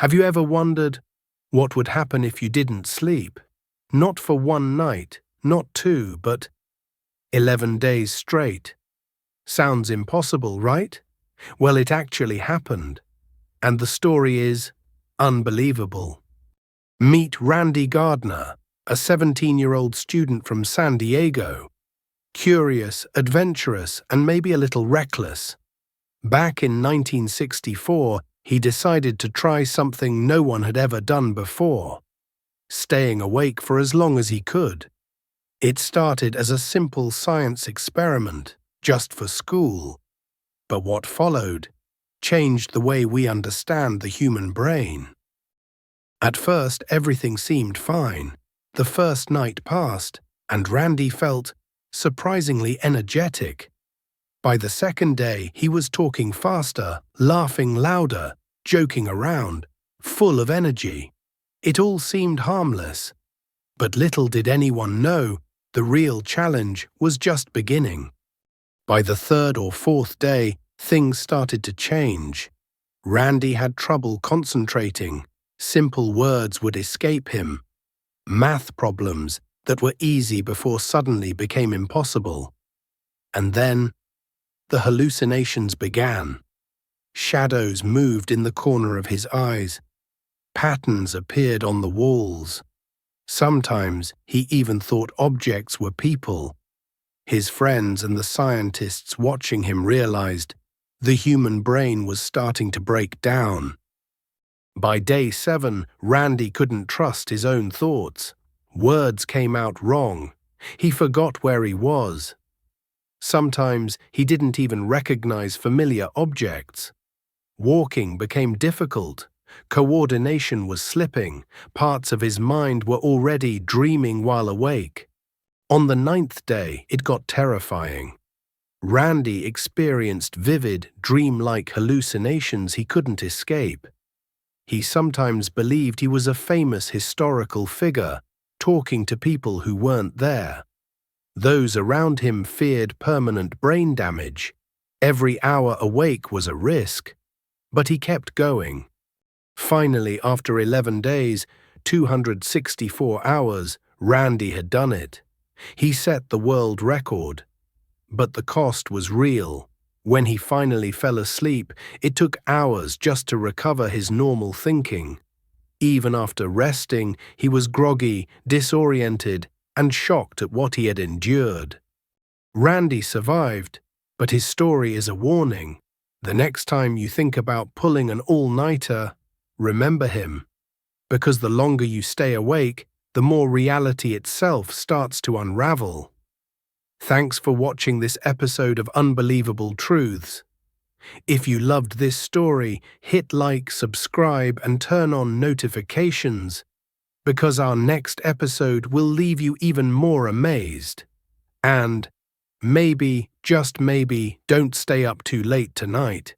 Have you ever wondered what would happen if you didn't sleep? Not for one night, not two, but 11 days straight. Sounds impossible, right? Well, it actually happened. And the story is unbelievable. Meet Randy Gardner, a 17-year-old student from San Diego. Curious, adventurous, and maybe a little reckless. Back in 1964, he decided to try something no one had ever done before, staying awake for as long as he could. It started as a simple science experiment, just for school. But what followed changed the way we understand the human brain. At first, everything seemed fine. The first night passed, and Randy felt surprisingly energetic. By the second day, he was talking faster, laughing louder, joking around, full of energy. It all seemed harmless. But little did anyone know, the real challenge was just beginning. By the third or fourth day, things started to change. Randy had trouble concentrating. Simple words would escape him. Math problems that were easy before suddenly became impossible. And then, the hallucinations began. Shadows moved in the corner of his eyes. Patterns appeared on the walls. Sometimes he even thought objects were people. His friends and the scientists watching him realized the human brain was starting to break down. By day 7, Randy couldn't trust his own thoughts. Words came out wrong. He forgot where he was. Sometimes he didn't even recognize familiar objects. Walking became difficult. Coordination was slipping. Parts of his mind were already dreaming while awake. On the 9th day, it got terrifying. Randy experienced vivid, dreamlike hallucinations he couldn't escape. He sometimes believed he was a famous historical figure, talking to people who weren't there. Those around him feared permanent brain damage. Every hour awake was a risk. But he kept going. Finally, after 11 days, 264 hours, Randy had done it. He set the world record. But the cost was real. When he finally fell asleep, it took hours just to recover his normal thinking. Even after resting, he was groggy, disoriented, and shocked at what he had endured. Randy survived, but his story is a warning. The next time you think about pulling an all-nighter, remember him. Because the longer you stay awake, the more reality itself starts to unravel. Thanks for watching this episode of Unbelievable Truths. If you loved this story, hit like, subscribe, and turn on notifications, because our next episode will leave you even more amazed. And maybe, just maybe, don't stay up too late tonight.